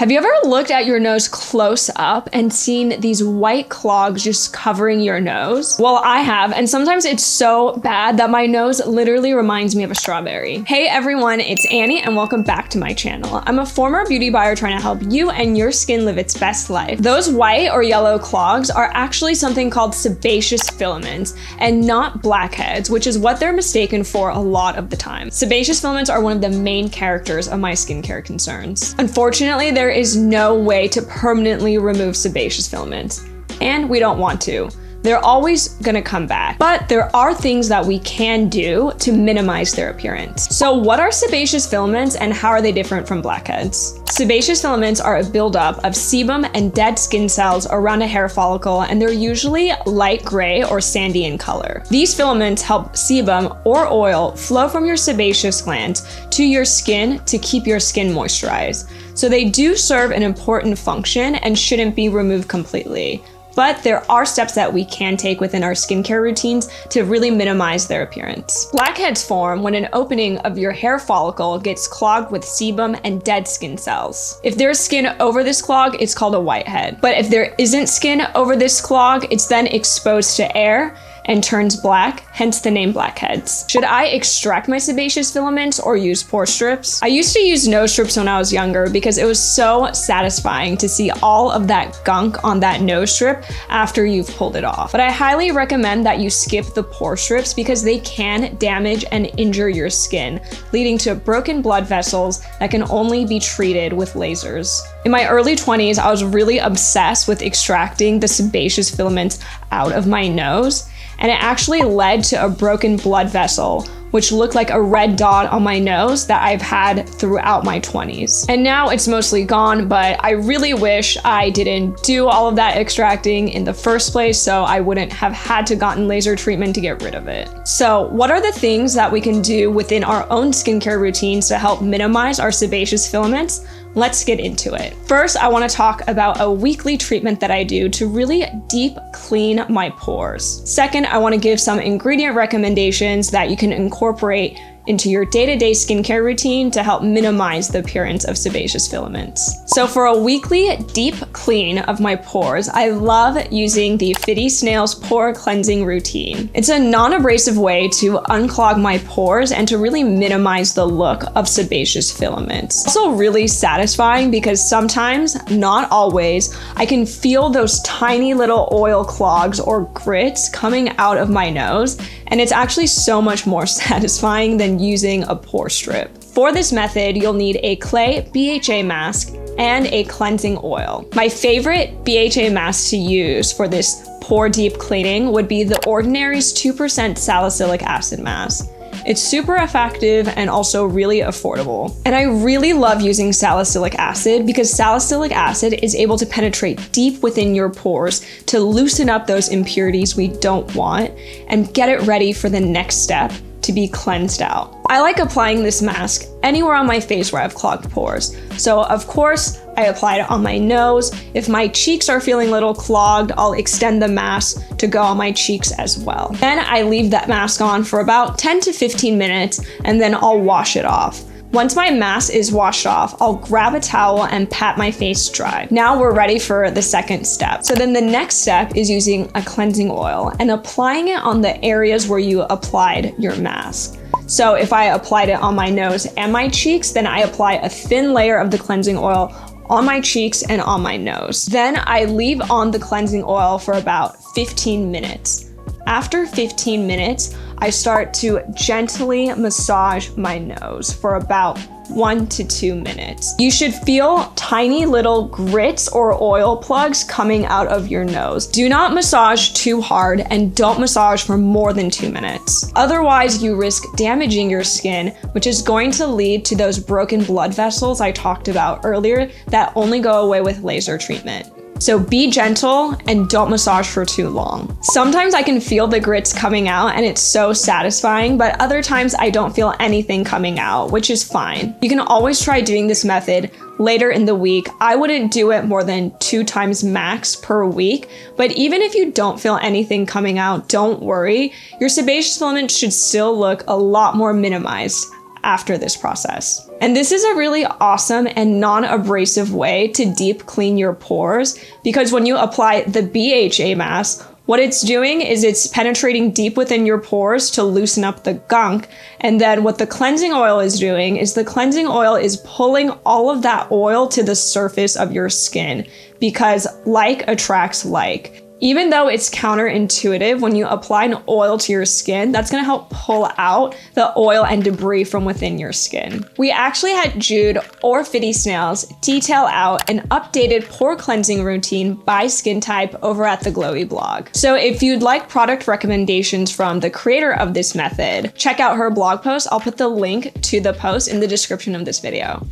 Have you ever looked at your nose close up and seen these white clogs just covering your nose? Well, I have, and sometimes it's so bad that my nose literally reminds me of a strawberry. Hey everyone, it's Annie and welcome back to my channel. I'm a former beauty buyer trying to help you and your skin live its best life. Those white or yellow clogs are actually something called sebaceous filaments and not blackheads, which is what they're mistaken for a lot of the time. Sebaceous filaments are one of the main characters of my skincare concerns. Unfortunately, there is no way to permanently remove sebaceous filaments, and we don't want to. They're always gonna come back, but there are things that we can do to minimize their appearance. So what are sebaceous filaments and how are they different from blackheads? Sebaceous filaments are a buildup of sebum and dead skin cells around a hair follicle, and they're usually light gray or sandy in color. These filaments help sebum or oil flow from your sebaceous glands to your skin to keep your skin moisturized. So they do serve an important function and shouldn't be removed completely. But there are steps that we can take within our skincare routines to really minimize their appearance. Blackheads form when an opening of your hair follicle gets clogged with sebum and dead skin cells. If there's skin over this clog, it's called a whitehead. But if there isn't skin over this clog, it's then exposed to air and turns black, hence the name blackheads. Should I extract my sebaceous filaments or use pore strips? I used to use nose strips when I was younger because it was so satisfying to see all of that gunk on that nose strip after you've pulled it off. But I highly recommend that you skip the pore strips because they can damage and injure your skin, leading to broken blood vessels that can only be treated with lasers. In my early 20s, I was really obsessed with extracting the sebaceous filaments out of my nose, and it actually led to a broken blood vessel, which looked like a red dot on my nose that I've had throughout my 20s. And now it's mostly gone, but I really wish I didn't do all of that extracting in the first place, so I wouldn't have had to gotten laser treatment to get rid of it. So what are the things that we can do within our own skincare routines to help minimize our sebaceous filaments? Let's get into it. First, I want to talk about a weekly treatment that I do to really deep clean my pores. Second, I want to give some ingredient recommendations that you can incorporate into your day-to-day skincare routine to help minimize the appearance of sebaceous filaments. So for a weekly deep clean of my pores, I love using the Fiddy Snails pore cleansing routine. It's a non-abrasive way to unclog my pores and to really minimize the look of sebaceous filaments. It's also really satisfying because sometimes, not always, I can feel those tiny little oil clogs or grits coming out of my nose, and it's actually so much more satisfying than using a pore strip. For this method, you'll need a clay BHA mask and a cleansing oil. My favorite BHA mask to use for this pore deep cleaning would be the Ordinary's 2% salicylic acid mask. It's super effective and also really affordable. And I really love using salicylic acid because salicylic acid is able to penetrate deep within your pores to loosen up those impurities we don't want and get it ready for the next step, to be cleansed out. I like applying this mask anywhere on my face where I have clogged pores. So of course, I apply it on my nose. If my cheeks are feeling a little clogged, I'll extend the mask to go on my cheeks as well. Then I leave that mask on for about 10 to 15 minutes and then I'll wash it off. Once my mask is washed off, I'll grab a towel and pat my face dry. Now we're ready for the second step. So then the next step is using a cleansing oil and applying it on the areas where you applied your mask. So if I applied it on my nose and my cheeks, then I apply a thin layer of the cleansing oil on my cheeks and on my nose. Then I leave on the cleansing oil for about 15 minutes. After 15 minutes, I start to gently massage my nose for about 1 to 2 minutes. You should feel tiny little grits or oil plugs coming out of your nose. Do not massage too hard and don't massage for more than 2 minutes. Otherwise, you risk damaging your skin, which is going to lead to those broken blood vessels I talked about earlier that only go away with laser treatment. So be gentle and don't massage for too long. Sometimes I can feel the grits coming out and it's so satisfying, but other times I don't feel anything coming out, which is fine. You can always try doing this method later in the week. I wouldn't do it more than 2 times max per week, but even if you don't feel anything coming out, don't worry. Your sebaceous filaments should still look a lot more minimized after this process. And this is a really awesome and non-abrasive way to deep clean your pores, because when you apply the BHA mask, what it's doing is it's penetrating deep within your pores to loosen up the gunk. And then what the cleansing oil is doing is the cleansing oil is pulling all of that oil to the surface of your skin, because like attracts like. Even though it's counterintuitive, when you apply an oil to your skin, that's gonna help pull out the oil and debris from within your skin. We actually had Jude or Fiddy Snails detail out an updated pore cleansing routine by skin type over at the Glowy blog. So if you'd like product recommendations from the creator of this method, check out her blog post. I'll put the link to the post in the description of this video.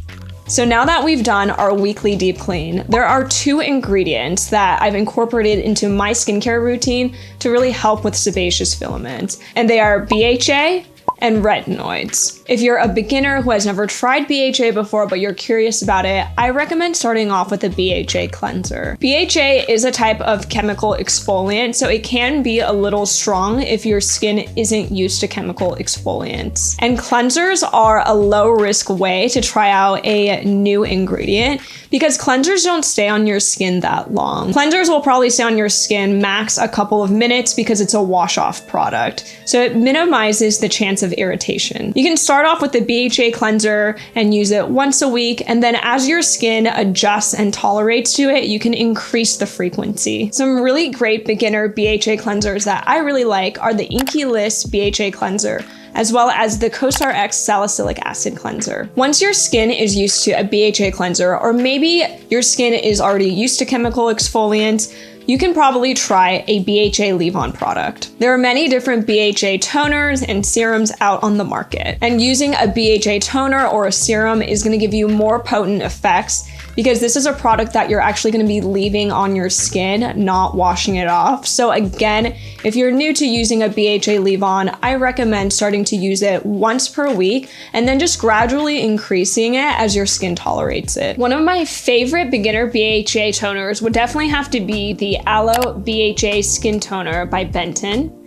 So now that we've done our weekly deep clean, there are 2 ingredients that I've incorporated into my skincare routine to really help with sebaceous filaments, and they are BHA and retinoids. If you're a beginner who has never tried BHA before, but you're curious about it, I recommend starting off with a BHA cleanser. BHA is a type of chemical exfoliant, so it can be a little strong if your skin isn't used to chemical exfoliants. And cleansers are a low-risk way to try out a new ingredient, because cleansers don't stay on your skin that long. Cleansers will probably stay on your skin max a couple of minutes because it's a wash-off product, so it minimizes the chance of irritation. You can start off with the BHA cleanser and use it once a week, and then as your skin adjusts and tolerates to it, you can increase the frequency. Some really great beginner BHA cleansers that I really like are the Inky List BHA cleanser, as well as the CoStar X Salicylic Acid Cleanser. Once your skin is used to a BHA cleanser, or maybe your skin is already used to chemical exfoliants, you can probably try a BHA leave-on product. There are many different BHA toners and serums out on the market, and using a BHA toner or a serum is gonna give you more potent effects, because this is a product that you're actually gonna be leaving on your skin, not washing it off. So again, if you're new to using a BHA leave-on, I recommend starting to use it once per week and then just gradually increasing it as your skin tolerates it. One of my favorite beginner BHA toners would definitely have to be the Aloe BHA Skin Toner by Benton.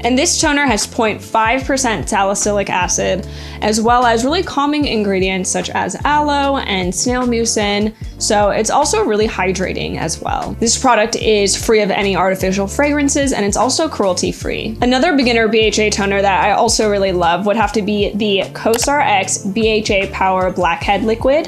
And this toner has 0.5% salicylic acid, as well as really calming ingredients such as aloe and snail mucin, so it's also really hydrating as well. This product is free of any artificial fragrances, and it's also cruelty-free. Another beginner BHA toner that I also really love would have to be the CoStar X BHA Power Blackhead Liquid.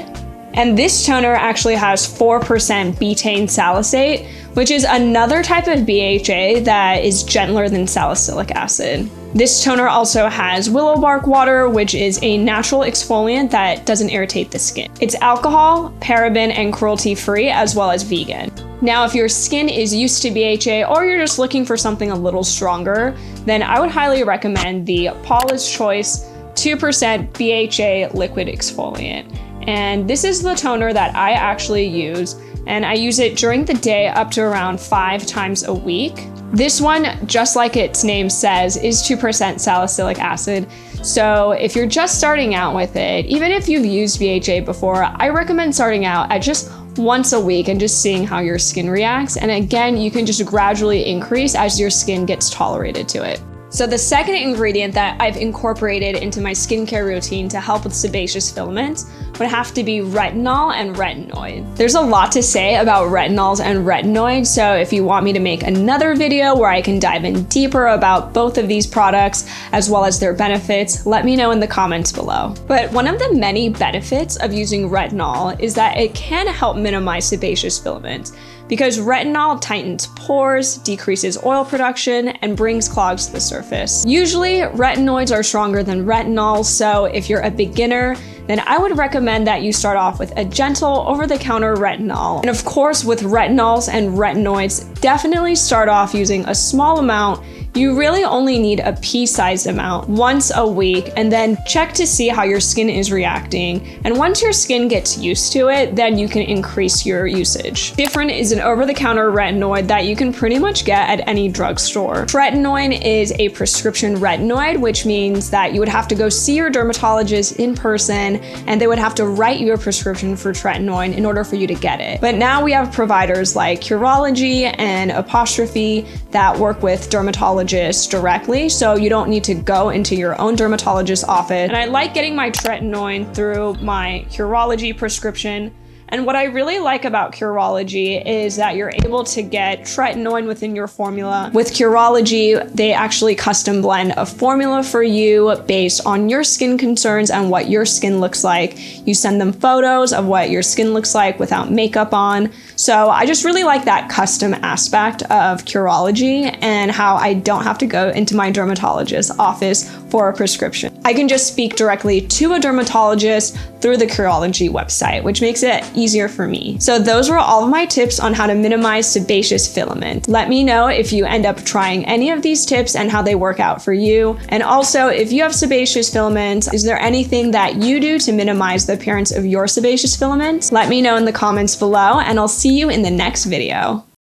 And this toner actually has 4% betaine salicate, which is another type of BHA that is gentler than salicylic acid. This toner also has willow bark water, which is a natural exfoliant that doesn't irritate the skin. It's alcohol, paraben, and cruelty-free, as well as vegan. Now, if your skin is used to BHA, or you're just looking for something a little stronger, then I would highly recommend the Paula's Choice 2% BHA liquid exfoliant. And this is the toner that I actually use, and I use it during the day up to around 5 times a week. This one, just like its name says, is 2% salicylic acid. So if you're just starting out with it, even if you've used BHA before, I recommend starting out at just once a week and just seeing how your skin reacts. And again, you can just gradually increase as your skin gets tolerated to it. So the second ingredient that I've incorporated into my skincare routine to help with sebaceous filaments would have to be retinol and retinoid. There's a lot to say about retinols and retinoids, so if you want me to make another video where I can dive in deeper about both of these products as well as their benefits, let me know in the comments below. But one of the many benefits of using retinol is that it can help minimize sebaceous filaments, because retinol tightens pores, decreases oil production, and brings clogs to the surface. Usually, retinoids are stronger than retinol, so if you're a beginner, then I would recommend that you start off with a gentle over-the-counter retinol. And of course, with retinols and retinoids, definitely start off using a small amount. You really only need a pea-sized amount once a week, and then check to see how your skin is reacting. And once your skin gets used to it, then you can increase your usage. Different is an over-the-counter retinoid that you can pretty much get at any drugstore. Retinoid is a prescription retinoid, which means that you would have to go see your dermatologist in person, and they would have to write you a prescription for retinoid in order for you to get it. But now we have providers like Curology and Apostrophe that work with dermatologists dermatologist directly, so you don't need to go into your own dermatologist's office. And I like getting my tretinoin through my Curology prescription. And what I really like about Curology is that you're able to get tretinoin within your formula. With Curology, they actually custom blend a formula for you based on your skin concerns and what your skin looks like. You send them photos of what your skin looks like without makeup on. So I just really like that custom aspect of Curology and how I don't have to go into my dermatologist's office for a prescription. I can just speak directly to a dermatologist through the Curology website, which makes it easier for me. So those were all of my tips on how to minimize sebaceous filament. Let me know if you end up trying any of these tips and how they work out for you. And also, if you have sebaceous filaments, is there anything that you do to minimize the appearance of your sebaceous filaments? Let me know in the comments below, and I'll see you in the next video.